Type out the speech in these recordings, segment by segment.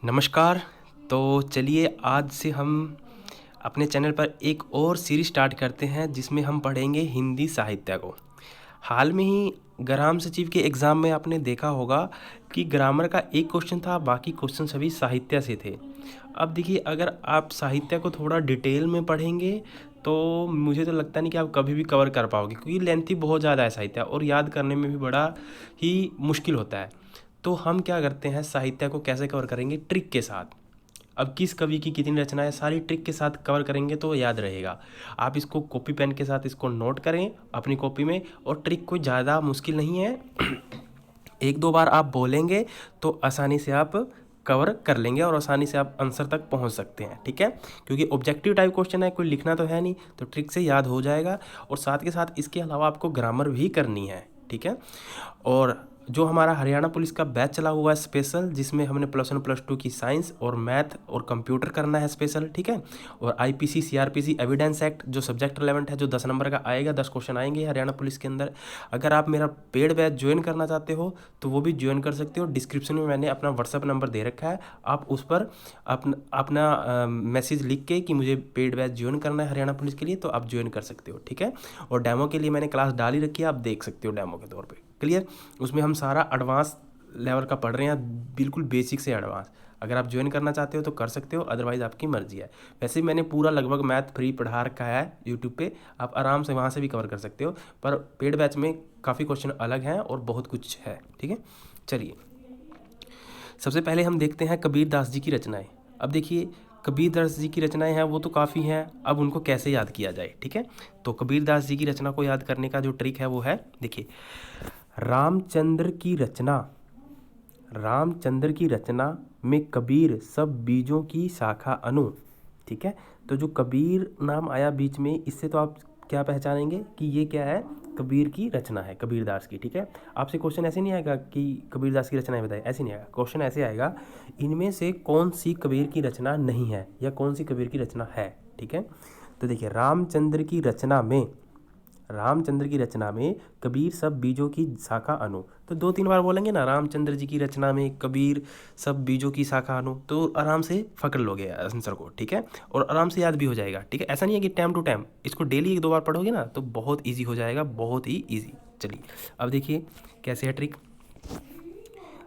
नमस्कार। तो चलिए आज से हम अपने चैनल पर एक और सीरीज स्टार्ट करते हैं जिसमें हम पढ़ेंगे हिंदी साहित्य को। हाल में ही ग्राम सचिव के एग्ज़ाम में आपने देखा होगा कि ग्रामर का एक क्वेश्चन था, बाकी क्वेश्चन सभी साहित्य से थे। अब देखिए, अगर आप साहित्य को थोड़ा डिटेल में पढ़ेंगे तो मुझे तो लगता नहीं कि आप कभी भी कवर कर पाओगे, क्योंकि लेंथी बहुत ज़्यादा है साहित्य और याद करने में भी बड़ा ही मुश्किल होता है। तो हम क्या करते हैं, साहित्य को कैसे कवर करेंगे? ट्रिक के साथ। अब किस कवि की कितनी रचना है, सारी ट्रिक के साथ कवर करेंगे तो याद रहेगा। आप इसको कॉपी पेन के साथ इसको नोट करें अपनी कॉपी में, और ट्रिक कोई ज़्यादा मुश्किल नहीं है। एक दो बार आप बोलेंगे तो आसानी से आप कवर कर लेंगे और आसानी से आप आंसर तक पहुंच सकते हैं, ठीक है। क्योंकि ऑब्जेक्टिव टाइप क्वेश्चन है, कोई लिखना तो है नहीं, तो ट्रिक से याद हो जाएगा। और साथ के साथ इसके अलावा आपको ग्रामर भी करनी है, ठीक है। और जो हमारा हरियाणा पुलिस का बैच चला हुआ है स्पेशल, जिसमें हमने +1 +2 की साइंस और मैथ और कंप्यूटर करना है स्पेशल, ठीक है। और आईपीसी सीआरपीसी एविडेंस एक्ट जो सब्जेक्ट रिलेवेंट है, जो 10 नंबर का आएगा, 10 क्वेश्चन आएंगे हरियाणा पुलिस के अंदर। अगर आप मेरा पेड बैच ज्वाइन करना चाहते हो तो वो भी ज्वाइन कर सकते हो। डिस्क्रिप्शन में मैंने अपना व्हाट्सअप नंबर दे रखा है, आप उस पर अपना मैसेज लिख के कि मुझे पेड बैच ज्वाइन करना है हरियाणा पुलिस के लिए, तो आप ज्वाइन कर सकते हो, ठीक है। और डेमो के लिए मैंने क्लास डाल ही रखी है, आप देख सकते हो डेमो के तौर पर, क्लियर। उसमें हम सारा एडवांस लेवल का पढ़ रहे हैं, बिल्कुल बेसिक से एडवांस। अगर आप ज्वाइन करना चाहते हो तो कर सकते हो, अदरवाइज़ आपकी मर्जी है। वैसे मैंने पूरा लगभग मैथ फ्री पढ़ा रखा है यूट्यूब पे, आप आराम से वहाँ से भी कवर कर सकते हो। पर पेड बैच में काफ़ी क्वेश्चन अलग हैं और बहुत कुछ है, ठीक है। चलिए, सबसे पहले हम देखते हैं कबीर दास जी की रचनाएं। अब देखिए, कबीर दास जी की रचनाएं हैं वो तो काफ़ी हैं, अब उनको कैसे याद किया जाए, ठीक है। तो कबीर दास जी की रचना को याद करने का जो ट्रिक है वो है, देखिए, रामचंद्र की रचना, रामचंद्र की रचना में कबीर सब बीजों की शाखा अनु, ठीक है। तो जो कबीर नाम आया बीच में, इससे तो आप क्या पहचानेंगे कि ये क्या है, कबीर की रचना है, कबीर दास की, ठीक है। आपसे क्वेश्चन ऐसे नहीं आएगा कि कबीर दास की रचनाएं बताए, ऐसे नहीं आएगा। क्वेश्चन ऐसे आएगा, इनमें से कौन सी कबीर की रचना नहीं है या कौन सी कबीर की रचना है, ठीक है। तो देखिए, रामचंद्र की रचना में, रामचंद्र की रचना में कबीर सब बीजों की शाखा अनु, तो 2-3 बार बोलेंगे ना, रामचंद्र जी की रचना में कबीर सब बीजों की शाखा अनु, तो आराम से पकड़ लोगे आंसर को, ठीक है। और आराम से याद भी हो जाएगा, ठीक है। ऐसा नहीं है कि टाइम टू टाइम, इसको डेली 1-2 बार पढ़ोगे ना तो बहुत ईजी हो जाएगा, बहुत ही ईजी। चलिए, अब देखिए कैसे है ट्रिक।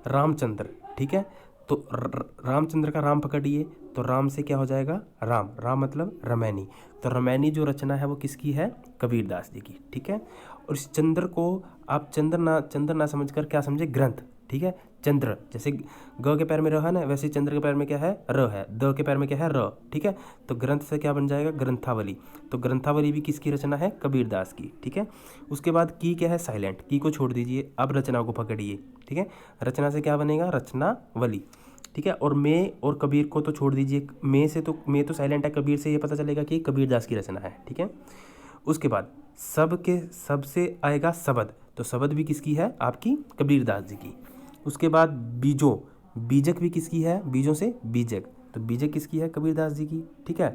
रामचंद्र, ठीक है। तो रामचंद्र का राम पकड़िए, तो राम से क्या हो जाएगा, राम, राम मतलब रमैनी। तो रमैनी जो रचना है वो किसकी है, कबीर दास जी की, ठीक है। और इस चंद्र को आप चंद्र ना समझकर क्या समझे, ग्रंथ, ठीक है। चंद्र, जैसे ग के पैर में र है ना, वैसे चंद्र के पैर में क्या है, र है। द के पैर में क्या है, र, ठीक है। तो ग्रंथ से क्या बन जाएगा, ग्रंथावली। तो ग्रंथावली भी किसकी रचना है, कबीर दास की, ठीक है। उसके बाद की क्या है, साइलेंट, की को छोड़ दीजिए, अब रचना को पकड़िए, ठीक है। रचना से क्या बनेगा, रचनावली, ठीक है। और मैं और कबीर को तो छोड़ दीजिए, मैं से तो, मैं तो साइलेंट है, कबीर से ये पता चलेगा कि कबीर दास की रचना है, ठीक है। उसके बाद सब के सब से आएगा शबद, तो शबद भी किसकी है, आपकी कबीर दास जी की। उसके बाद बीजों, बीजक भी किसकी है, बीजों से बीजक, तो बीजक किसकी है, कबीर दास जी की, ठीक है।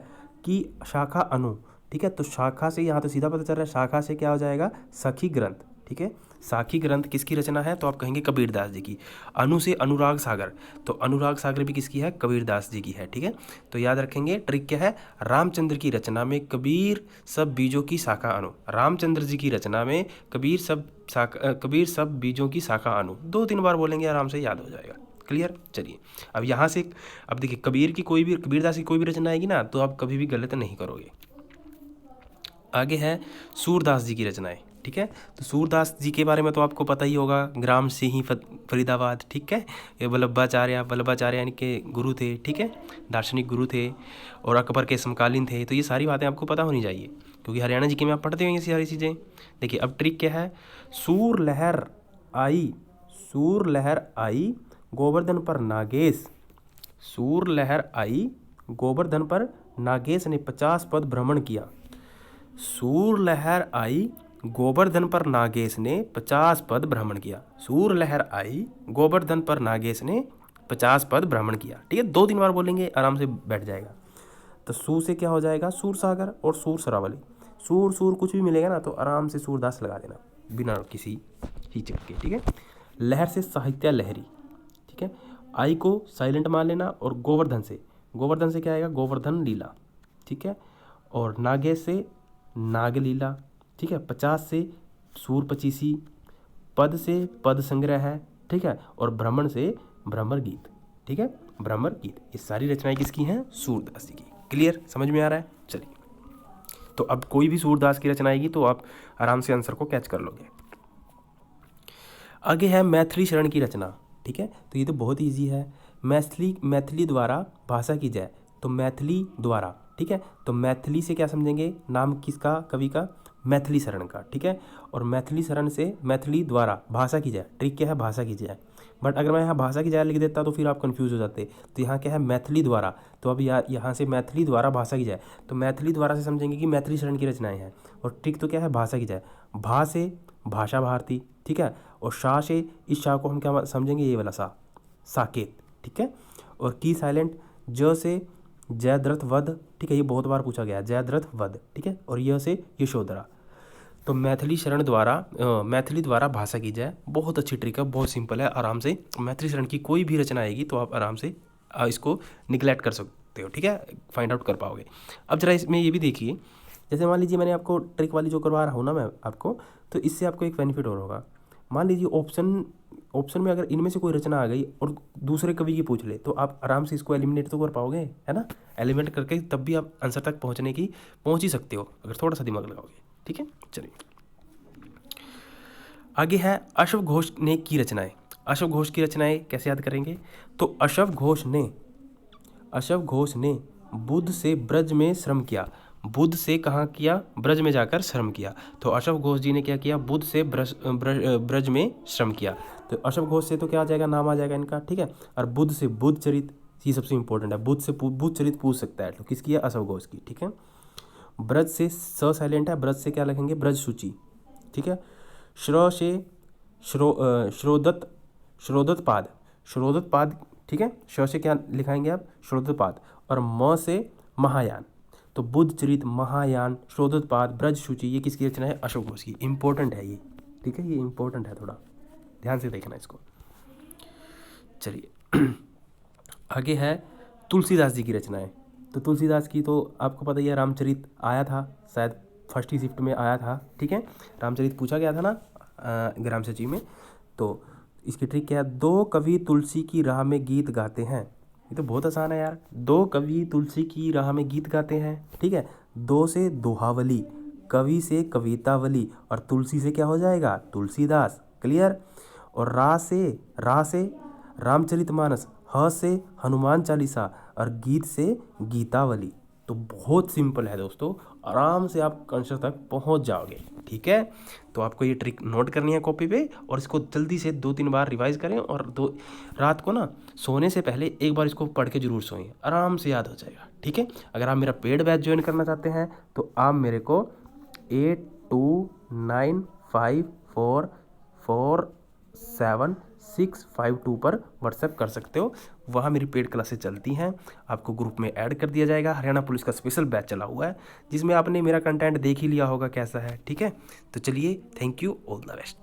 की शाखा अनु, ठीक है। तो शाखा से यहाँ तो सीधा पता चल रहा है, शाखा से क्या हो जाएगा, सखी ग्रंथ, ठीक है। साखी ग्रंथ किसकी रचना है, तो आप कहेंगे कबीर दास जी की। अनु से अनुराग सागर, तो अनुराग सागर भी किसकी है, कबीर दास जी की है, ठीक है। तो याद रखेंगे, ट्रिक क्या है, रामचंद्र की रचना में कबीर सब बीजों की शाखा अनु, रामचंद्र जी की रचना में कबीर सब बीजों की शाखा अनु, 2-3 बार बोलेंगे आराम से याद हो जाएगा, क्लियर। चलिए, अब यहाँ से, अब देखिए, कबीर दास की कोई भी रचना आएगी ना तो आप कभी भी गलत नहीं करोगे। आगे है सूरदास जी की रचनाएं, ठीक है। तो सूरदास जी के बारे में तो आपको पता ही होगा, ग्राम से ही फरीदाबाद, ठीक है। ये वल्लभाचार्य यानी के गुरु थे, ठीक है, दार्शनिक गुरु थे और अकबर के समकालीन थे। तो ये सारी बातें आपको पता होनी चाहिए, क्योंकि हरियाणा जी के में आप पढ़ते होंगे सारी चीज़ें। देखिए, अब ट्रिक क्या है, सूर लहर आई, सूर लहर आई गोवर्धन पर नागेश, सूर लहर आई गोवर्धन पर नागेश ने 50 पद भ्रमण किया। सूर लहर आई गोवर्धन पर नागेश ने 50 पद भ्रमण किया, सूर लहर आई गोवर्धन पर नागेश ने 50 पद भ्रमण किया, ठीक है। 2-3 बार बोलेंगे आराम से बैठ जाएगा। तो सू से क्या हो जाएगा, सूर सागर और सूर सरावली, सूर सूर कुछ भी मिलेगा ना तो आराम से सूरदास लगा देना बिना किसी हिचक के, ठीक है। लहर से साहित्य लहरी, ठीक है। आई को साइलेंट मान लेना, और गोवर्धन से क्या आएगा, गोवर्धन लीला, ठीक है। और नागे से नागलीला, ठीक है। 50 से सूर पचीसी, पद से पद संग्रह है, ठीक है। और भ्रमण से भ्रमर गीत, ठीक है, भ्रमर गीत। ये सारी रचनाएं किसकी हैं, सूरदास जी की। क्लियर, समझ में आ रहा है। चलिए, तो अब कोई भी सूरदास की रचना आएगी तो आप आराम से आंसर को कैच कर लोगे। आगे है मैथिली शरण की रचना, ठीक है। तो ये तो बहुत ईजी है। मैथिली द्वारा भाषा की जाए, तो मैथिली द्वारा, ठीक है। तो मैथिली से क्या समझेंगे, नाम किसका, कवि का, मैथिली शरण का, ठीक है। और मैथिली शरण से मैथिली द्वारा भाषा की जाए, ट्रिक क्या है, भाषा की जाए। बट अगर मैं यहाँ भाषा की जाए लिख देता तो फिर आप कंफ्यूज हो जाते। तो यहाँ क्या है, मैथिली द्वारा। तो अब यहाँ से मैथिली द्वारा भाषा की जाए, तो मैथिली द्वारा से समझेंगे कि मैथिली शरण की रचनाएं हैं। और ट्रिक तो क्या है, भाषा की जाए। भा से भाषा भारती, ठीक है। और शाह से, इस शाह को हम क्या समझेंगे, ये वाला सा, साकेत, ठीक है। और की साइलेंट, ज से जयद्रथ वध, ठीक है। ये बहुत बार पूछा गया, जयद्रथ वध, ठीक है। और यह से यशोधरा। तो मैथिली शरण द्वारा मैथिली द्वारा भाषा की जाए, बहुत अच्छी ट्रिक है, बहुत सिंपल है। आराम से मैथिली शरण की कोई भी रचना आएगी तो आप आराम से इसको निगलेक्ट कर सकते हो, ठीक है, फाइंड आउट कर पाओगे। अब जरा इसमें ये भी देखिए, जैसे मान लीजिए मैंने आपको ट्रिक वाली जो करवा रहा हूँ ना मैं आपको, तो इससे आपको एक बेनिफिट और होगा। मान लीजिए ऑप्शन में अगर इनमें से कोई रचना आ गई और दूसरे कवि की पूछ ले, तो आप आराम से इसको एलिमिनेट तो कर पाओगे, है ना। एलिमिनेट करके तब भी आप आंसर तक पहुँच ही सकते हो अगर थोड़ा सा दिमाग लगाओगे, ठीक है। चलिए, आगे है अश्व घोष ने की रचनाएं। अश्व घोष की रचनाएं कैसे याद करेंगे, तो अश्व घोष ने बुध से ब्रज में श्रम किया। बुध से कहाँ किया, ब्रज में जाकर श्रम किया। तो अश्व घोष जी ने क्या किया, बुध से ब्रज में श्रम किया। तो अश्व घोष से तो क्या आ जाएगा, नाम आ जाएगा इनका, ठीक है। और बुध से बुध चरित, ये सबसे इंपॉर्टेंट है। बुध से बुध चरित पूछ सकता है, तो किसकी है, अश्व घोष की, ठीक है। ब्रज से स साइलेंट है, ब्रज से क्या लिखेंगे, ब्रज सूची, ठीक है। श्र से श्रोदत्पाद, ठीक है। श से क्या लिखाएंगे आप, श्रोदत्पाद। और म से महायान। तो बुद्ध चरित, महायान, श्रोदत्पाद, ब्रज सूची, ये किसकी रचना है, अशोक घोष की। इंपॉर्टेंट है ये, ठीक है, ये इंपॉर्टेंट है, थोड़ा ध्यान से देखना इसको। चलिए, आगे है तुलसीदास जी की रचनाएं। तो तुलसीदास की तो आपको पता ही है, रामचरित आया था, शायद फर्स्ट ही शिफ्ट में आया था, ठीक है। रामचरित पूछा गया था ना ग्राम सचिव में। तो इसकी ट्रिक क्या है, दो कवि तुलसी की राह में गीत गाते हैं। ये तो बहुत आसान है यार, दो कवि तुलसी की राह में गीत गाते हैं, ठीक है। दो से दोहावली, कवि से कवितावली, और तुलसी से क्या हो जाएगा, तुलसीदास। क्लियर। और रा से रामचरितमानस, ह से हनुमान चालीसा, और गीत से गीतावली। तो बहुत सिंपल है दोस्तों, आराम से आप आंसर तक पहुंच जाओगे, ठीक है। तो आपको ये ट्रिक नोट करनी है कॉपी पे, और इसको जल्दी से 2-3 बार रिवाइज करें, और रात को ना सोने से पहले एक बार इसको पढ़ के जरूर सोएं, आराम से याद हो जाएगा, ठीक है। अगर आप मेरा पेड बैच ज्वाइन करना चाहते हैं तो आप मेरे को 8295447652 पर व्हाट्सएप कर सकते हो। वहाँ मेरी पेड क्लासेस चलती हैं, आपको ग्रुप में ऐड कर दिया जाएगा। हरियाणा पुलिस का स्पेशल बैच चला हुआ है जिसमें आपने मेरा कंटेंट देख ही लिया होगा कैसा है, ठीक है। तो चलिए, thank you, all the best.